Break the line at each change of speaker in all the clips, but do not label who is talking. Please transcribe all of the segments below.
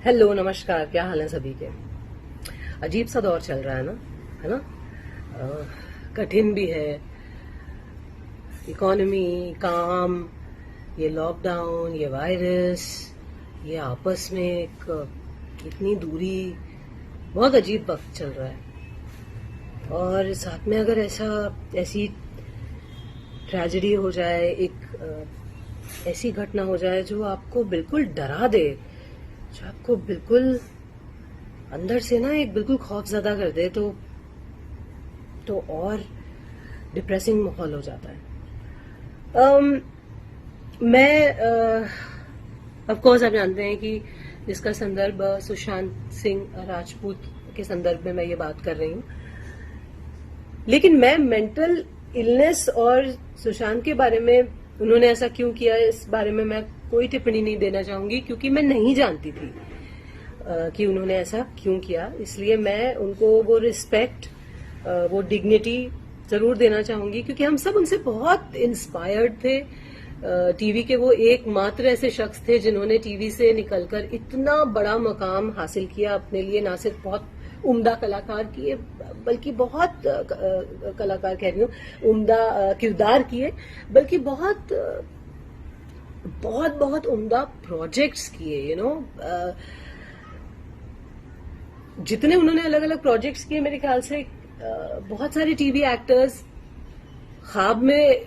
Hello, नमस्कार। क्या हाल है सभी के? अजीब सा दौर चल रहा है ना, है ना? कठिन भी है। इकोनॉमी, काम, ये लॉकडाउन, ये वायरस, ये आपस में एक इतनी दूरी, बहुत अजीब वक्त चल रहा है। और साथ में अगर ऐसी ट्रेजेडी हो जाए, ऐसी घटना हो जाए जो आपको बिल्कुल डरा दे, जो आपको बिल्कुल अंदर से ना एक बिल्कुल खौफजदा कर दे, तो और डिप्रेसिंग माहौल हो जाता है। मैं ऑफ कोर्स आप जानते हैं कि इसका संदर्भ सुशांत सिंह राजपूत के संदर्भ में मैं ये बात कर रही हूँ, लेकिन मैं मेंटल इलनेस और सुशांत के बारे में उन्होंने ऐसा क्यों किया, इस बारे में मैं कोई टिप्पणी नहीं देना चाहूंगी, क्योंकि मैं नहीं जानती थी कि उन्होंने ऐसा क्यों किया। इसलिए मैं उनको वो रिस्पेक्ट, वो डिग्निटी जरूर देना चाहूंगी, क्योंकि हम सब उनसे बहुत इंस्पायर्ड थे। टीवी के वो एकमात्र ऐसे शख्स थे जिन्होंने टीवी से निकलकर इतना बड़ा मकाम हासिल किया अपने लिए। ना सिर्फ बहुत उम्दा कलाकार किए, बल्कि बहुत कलाकार कह रही हूँ, उम्दा किरदार किए, बल्कि बहुत बहुत बहुत उम्दा प्रोजेक्ट्स किए। जितने उन्होंने अलग अलग प्रोजेक्ट्स किए, मेरे ख्याल से बहुत सारे टीवी एक्टर्स ख्वाब में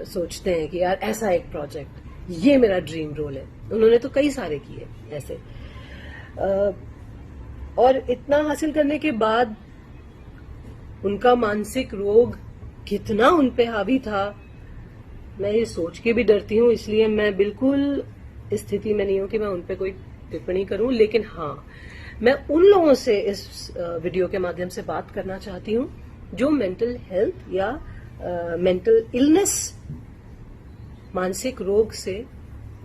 सोचते हैं कि यार ऐसा एक प्रोजेक्ट, ये मेरा ड्रीम रोल है। उन्होंने तो कई सारे किए ऐसे, और इतना हासिल करने के बाद उनका मानसिक रोग कितना उन पे हावी था, मैं ये सोच के भी डरती हूँ। इसलिए मैं बिल्कुल इस स्थिति में नहीं हूं कि मैं उन पे कोई टिप्पणी करूं, लेकिन हाँ, मैं उन लोगों से इस वीडियो के माध्यम से बात करना चाहती हूं जो मेंटल हेल्थ या मेंटल इलनेस, मानसिक रोग से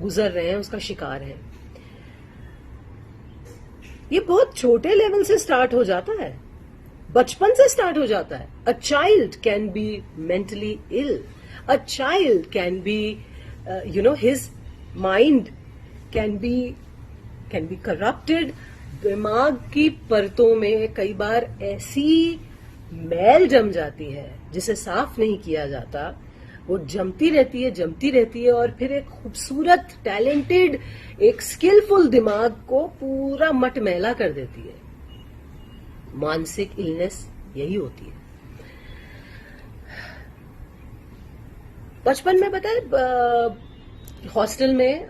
गुजर रहे हैं, उसका शिकार हैं। ये बहुत छोटे लेवल से स्टार्ट हो जाता है, बचपन से स्टार्ट हो जाता है। A child can be mentally ill, a child can be his mind can be corrupted. दिमाग की परतों में कई बार ऐसी मैल जम जाती है जिसे साफ नहीं किया जाता। वो जमती रहती है और फिर एक खूबसूरत, टैलेंटेड, एक स्किलफुल दिमाग को पूरा मटमैला कर देती है। मानसिक इलनेस यही होती है। बचपन में पता है, हॉस्टल में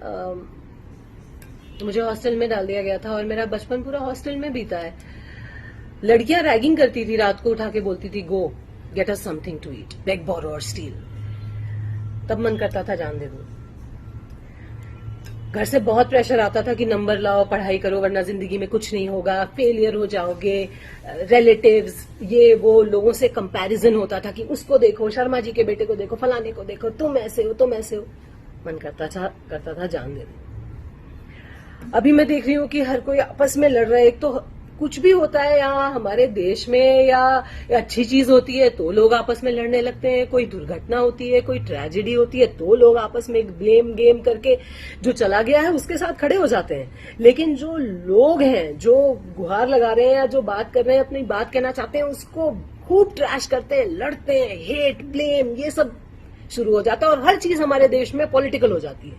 मुझे हॉस्टल में डाल दिया गया था और मेरा बचपन पूरा हॉस्टल में बीता है। लड़कियां रैगिंग करती थी, रात को उठा के बोलती थी, go get us something to eat, beg borrow or steal. तब मन करता था जान दे दूं। घर से बहुत प्रेशर आता था कि नंबर लाओ, पढ़ाई करो, वरना जिंदगी में कुछ नहीं होगा, फेलियर हो जाओगे। रिलेटिव्स, ये वो लोगों से कंपैरिजन होता था कि उसको देखो, शर्मा जी के बेटे को देखो, फलाने को देखो, तुम ऐसे हो। मन करता था जान दे दूं। अभी मैं देख रही हूँ कि हर कोई आपस में लड़ रहा है। एक तो कुछ भी होता है यहाँ हमारे देश में, या अच्छी चीज होती है तो लोग आपस में लड़ने लगते हैं। कोई दुर्घटना होती है, कोई ट्रेजेडी होती है तो लोग आपस में एक ब्लेम गेम करके जो चला गया है उसके साथ खड़े हो जाते हैं। लेकिन जो लोग हैं, जो गुहार लगा रहे हैं या जो बात कर रहे हैं, अपनी बात कहना चाहते हैं, उसको खूब ट्रैश करते हैं, लड़ते हैं, हेट, ब्लेम, ये सब शुरू हो जाता है। और हर चीज हमारे देश में पॉलिटिकल हो जाती है।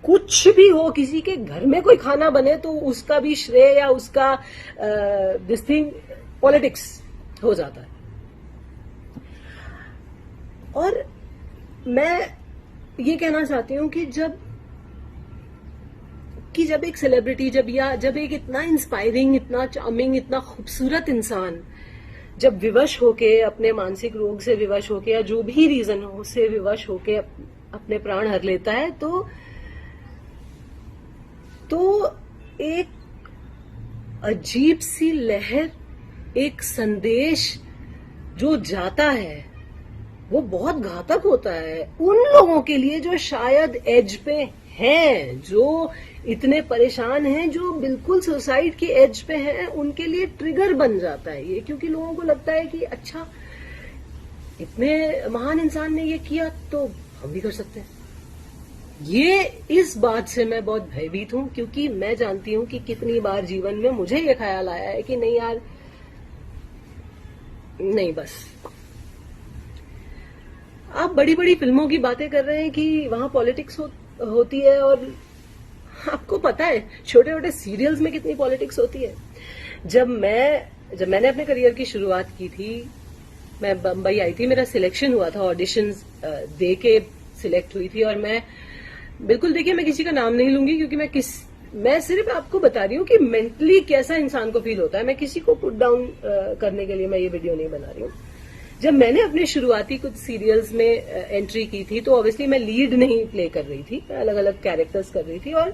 कुछ भी हो, किसी के घर में कोई खाना बने तो उसका भी श्रेय या उसका दिस थिंग पॉलिटिक्स हो जाता है। और मैं ये कहना चाहती हूं कि जब एक सेलिब्रिटी, जब एक इतना इंस्पायरिंग, इतना चार्मिंग, इतना खूबसूरत इंसान जब विवश होके, अपने मानसिक रोग से विवश होके, या जो भी रीजन हो उससे विवश होके अपने प्राण हर लेता है, तो एक अजीब सी लहर, एक संदेश जो जाता है, वो बहुत घातक होता है उन लोगों के लिए जो शायद एज पे हैं, जो इतने परेशान हैं, जो बिल्कुल सुसाइड के एज पे हैं। उनके लिए ट्रिगर बन जाता है ये, क्योंकि लोगों को लगता है कि अच्छा, इतने महान इंसान ने ये किया तो हम भी कर सकते हैं। ये इस बात से मैं बहुत भयभीत हूं, क्योंकि मैं जानती हूं कि कितनी बार जीवन में मुझे ये ख्याल आया है कि नहीं यार, नहीं बस। आप बड़ी बड़ी फिल्मों की बातें कर रहे हैं कि वहां पॉलिटिक्स होती है, और आपको पता है छोटे छोटे सीरियल्स में कितनी पॉलिटिक्स होती है। जब मैंने अपने करियर की शुरुआत की थी, मैं बम्बई आई थी, मेरा सिलेक्शन हुआ था, ऑडिशंस दे के सिलेक्ट हुई थी, और मैं बिल्कुल, देखिए मैं किसी का नाम नहीं लूंगी, क्योंकि मैं सिर्फ आपको बता रही हूँ कि मेंटली कैसा इंसान को फील होता है। मैं किसी को पुट डाउन करने के लिए मैं ये वीडियो नहीं बना रही हूँ। जब मैंने अपने शुरुआती कुछ सीरियल्स में एंट्री की थी, तो ऑब्वियसली मैं लीड नहीं प्ले कर रही थी, अलग अलग कैरेक्टर्स कर रही थी। और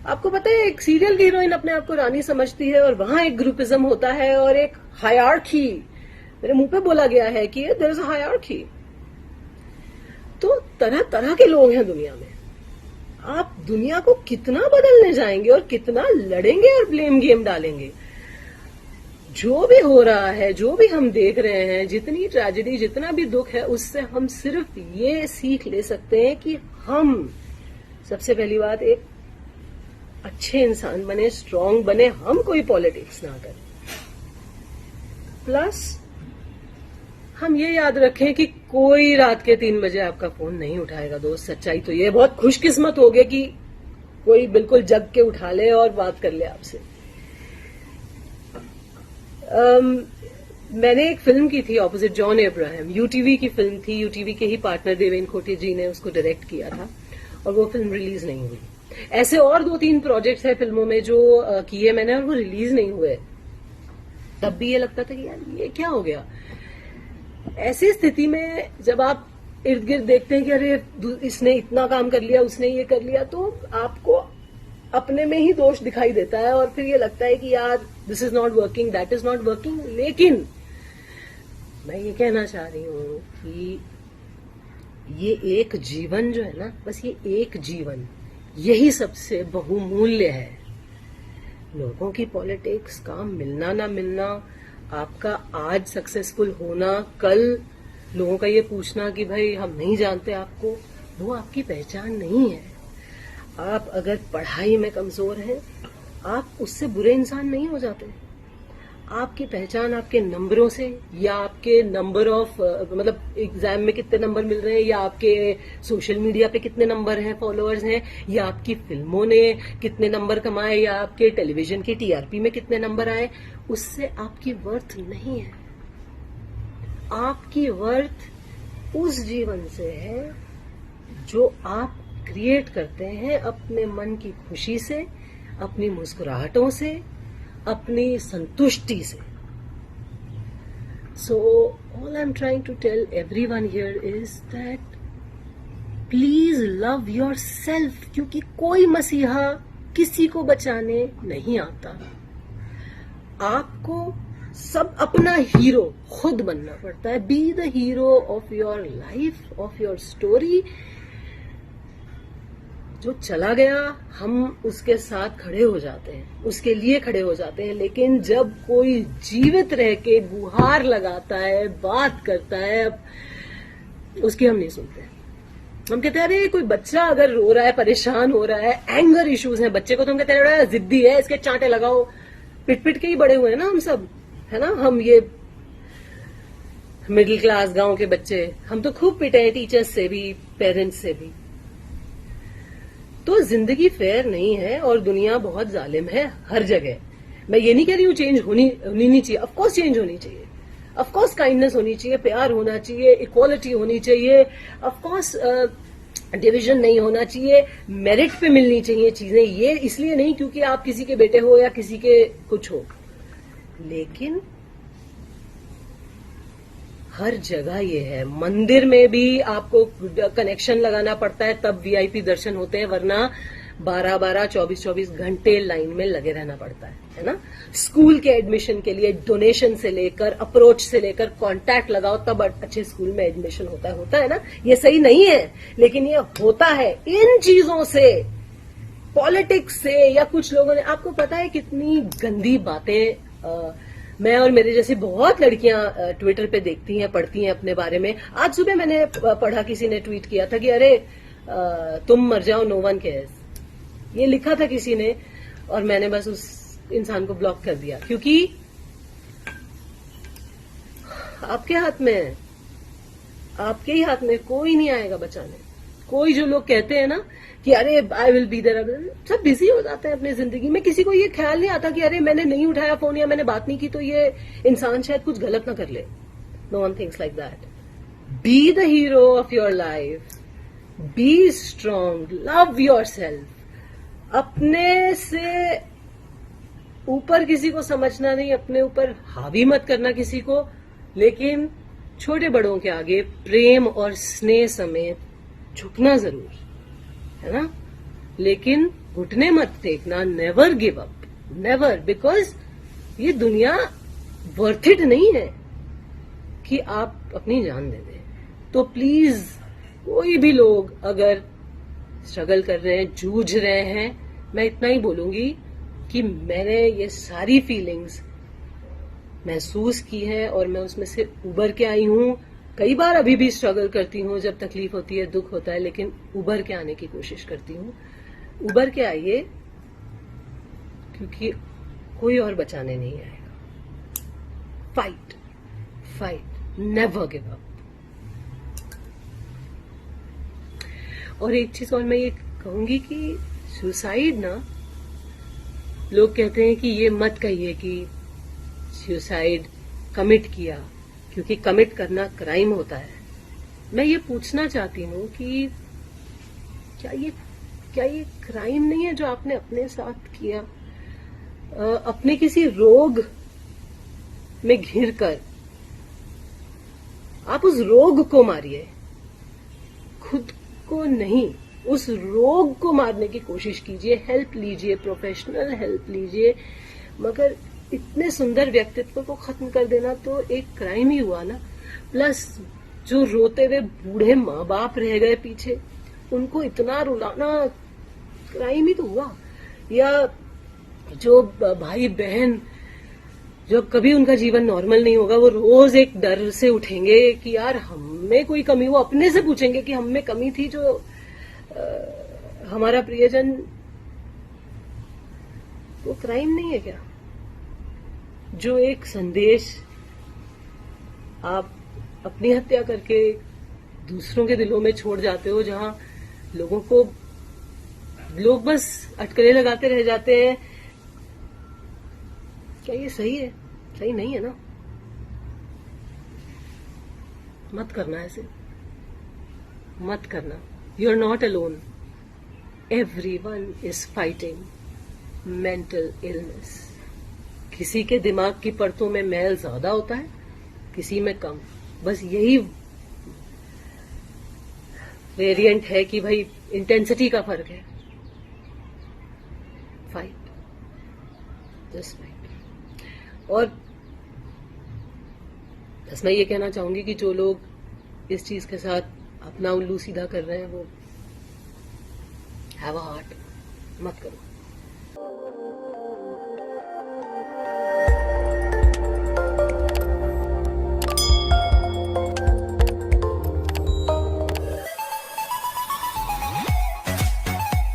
आपको पता है, एक सीरियल की हीरोइन अपने आप को रानी समझती है, और वहां एक ग्रुपिज्म होता है और एक हायरार्की, मेरे मुंह पे बोला गया है कि देयर इज अ हायरार्की। तो तरह तरह के लोग हैं दुनिया में। आप दुनिया को कितना बदलने जाएंगे और कितना लड़ेंगे और ब्लेम गेम डालेंगे। जो भी हो रहा है, जो भी हम देख रहे हैं, जितनी ट्रेजेडी, जितना भी दुख है, उससे हम सिर्फ ये सीख ले सकते हैं कि हम सबसे पहली बात एक अच्छे इंसान बने, स्ट्रांग बने, हम कोई पॉलिटिक्स ना करें। प्लस हम ये याद रखें कि कोई रात के 3 बजे आपका फोन नहीं उठाएगा दोस्त। सच्चाई तो ये बहुत खुशकिस्मत हो गए कि कोई बिल्कुल जग के उठा ले और बात कर ले आपसे। मैंने एक फिल्म की थी ऑपोजिट जॉन अब्राहम, यूटीवी की फिल्म थी, यूटीवी के ही पार्टनर देवेन खोटे जी ने उसको डायरेक्ट किया था, और वो फिल्म रिलीज नहीं हुई। ऐसे और 2-3 प्रोजेक्ट्स हैं फिल्मों में जो किए मैंने, और वो रिलीज नहीं हुए। तब भी ये लगता था कि यार ये क्या हो गया। ऐसी स्थिति में जब आप इर्द गिर्द देखते हैं कि अरे इसने इतना काम कर लिया, उसने ये कर लिया, तो आपको अपने में ही दोष दिखाई देता है, और फिर ये लगता है कि यार this is not working, that is not working. लेकिन मैं ये कहना चाह रही हूं कि ये एक जीवन जो है ना, बस ये एक जीवन, यही सबसे बहुमूल्य है। लोगों की पॉलिटिक्स, काम मिलना ना मिलना, आपका आज सक्सेसफुल होना, कल लोगों का ये पूछना कि भाई हम नहीं जानते आपको, वो आपकी पहचान नहीं है। आप अगर पढ़ाई में कमजोर हैं, आप उससे बुरे इंसान नहीं हो जाते। आपकी पहचान आपके नंबरों से, या आपके नंबर ऑफ मतलब एग्जाम में कितने नंबर मिल रहे हैं, या आपके सोशल मीडिया पे कितने नंबर हैं, फॉलोअर्स हैं, या आपकी फिल्मों ने कितने नंबर कमाए, या आपके टेलीविजन की टीआरपी में कितने नंबर आए, उससे आपकी वर्थ नहीं है। आपकी वर्थ उस जीवन से है जो आप क्रिएट करते हैं अपने मन की खुशी से, अपनी मुस्कुराहटों से, अपनी संतुष्टि से। So all I'm trying to tell everyone here is that please love yourself, क्योंकि कोई मसीहा किसी को बचाने नहीं आता। आपको सब अपना हीरो खुद बनना पड़ता है। B the hero of your life, of your story. जो चला गया हम उसके साथ खड़े हो जाते हैं, उसके लिए खड़े हो जाते हैं, लेकिन जब कोई जीवित रह के गुहार लगाता है, बात करता है, अब उसकी हम नहीं सुनते। हम कहते हैं अरे कोई बच्चा अगर रो रहा है, परेशान हो रहा है, एंगर इश्यूज हैं बच्चे को, तो हम कहते हैं जिद्दी है, इसके चांटे लगाओ। पिट पिट के ही बड़े हुए हैं ना हम सब, है ना। हम ये मिडिल क्लास गांव के बच्चे, हम तो खूब पिटे हैं टीचर्स से भी, पेरेंट्स से भी। तो जिंदगी फेयर नहीं है और दुनिया बहुत जालिम है हर जगह। मैं ये नहीं कह रही हूँ चेंज होनी नहीं चाहिए, ऑफकोर्स चेंज होनी चाहिए, ऑफकोर्स काइंडनेस होनी चाहिए, प्यार होना चाहिए, इक्वालिटी होनी चाहिए, ऑफकोर्स डिवीजन नहीं होना चाहिए, मेरिट पे मिलनी चाहिए चीजें। ये इसलिए नहीं क्योंकि आप किसी के बेटे हो या किसी के कुछ हो, लेकिन हर जगह ये है। मंदिर में भी आपको कनेक्शन लगाना पड़ता है तब वीआईपी दर्शन होते हैं, वरना 12-12, 24-24 घंटे लाइन में लगे रहना पड़ता है ना। स्कूल के एडमिशन के लिए डोनेशन से लेकर, अप्रोच से लेकर, कांटेक्ट लगाओ तब अच्छे स्कूल में एडमिशन होता है ना। ये सही नहीं है, लेकिन ये होता है। इन चीजों से, पॉलिटिक्स से, या कुछ लोगों ने, आपको पता है कितनी गंदी बातें मैं और मेरे जैसी बहुत लड़कियां ट्विटर पे देखती हैं, पढ़ती हैं अपने बारे में। आज सुबह मैंने पढ़ा, किसी ने ट्वीट किया था कि अरे तुम मर जाओ, नो वन केयर्स। ये लिखा था किसी ने और मैंने बस उस इंसान को ब्लॉक कर दिया, क्योंकि आपके हाथ में है, आपके ही हाथ में, कोई नहीं आएगा बचाने। कोई जो लोग कहते हैं ना कि अरे आई विल बी देयर, सब बिजी हो जाते हैं अपनी जिंदगी में। किसी को ये ख्याल नहीं आता कि अरे मैंने नहीं उठाया फोन या मैंने बात नहीं की तो ये इंसान शायद कुछ गलत ना कर ले। No one thinks like that. Be the hero of your life, be strong, love yourself. अपने से ऊपर किसी को समझना नहीं, अपने ऊपर हावी मत करना किसी को, लेकिन छोटे बड़ों के आगे प्रेम और स्नेह समेत झुकना जरूर, है ना। लेकिन घुटने मत टेकना, never give up, never, because ये दुनिया वर्थ इट नहीं है कि आप अपनी जान दे दें। तो प्लीज कोई भी लोग अगर स्ट्रगल कर रहे हैं, जूझ रहे हैं, मैं इतना ही बोलूंगी कि मैंने ये सारी फीलिंग्स महसूस की है और मैं उसमें से उबर के आई हूं। कई बार अभी भी स्ट्रगल करती हूँ, जब तकलीफ होती है, दुख होता है, लेकिन उबर के आने की कोशिश करती हूँ। उबर के आइए, क्योंकि कोई और बचाने नहीं आएगा। Fight, fight, never give up. और एक चीज और मैं ये कहूंगी कि सुसाइड ना, लोग कहते हैं कि ये मत कहिए कि सुसाइड कमिट किया, क्योंकि कमिट करना क्राइम होता है। मैं ये पूछना चाहती हूँ कि क्या ये क्राइम नहीं है जो आपने अपने साथ किया? अपने किसी रोग में घिरकर आप उस रोग को मारिए, खुद को नहीं। उस रोग को मारने की कोशिश कीजिए, हेल्प लीजिए, प्रोफेशनल हेल्प लीजिए, मगर इतने सुंदर व्यक्तित्व को खत्म कर देना तो एक क्राइम ही हुआ ना। प्लस जो रोते हुए बूढ़े माँ बाप रह गए पीछे, उनको इतना रुलाना क्राइम ही तो हुआ। या जो भाई बहन, जो कभी उनका जीवन नॉर्मल नहीं होगा, वो रोज एक डर से उठेंगे कि यार हम में कोई कमी, वो अपने से पूछेंगे कि हम में कमी थी, जो हमारा प्रियजन, वो क्राइम नहीं है क्या? जो एक संदेश आप अपनी हत्या करके दूसरों के दिलों में छोड़ जाते हो, जहां लोग बस अटकलें लगाते रह जाते हैं, क्या ये सही है? सही नहीं है ना। मत करना ऐसे, मत करना। You are not alone, everyone is fighting mental illness. किसी के दिमाग की परतों में मैल ज्यादा होता है, किसी में कम। बस यही वेरिएंट है कि भाई इंटेंसिटी का फर्क है। Fight, just fight. और बस मैं ये कहना चाहूंगी कि जो लोग इस चीज के साथ अपना उल्लू सीधा कर रहे हैं, वो हैव अ हार्ट, मत करो।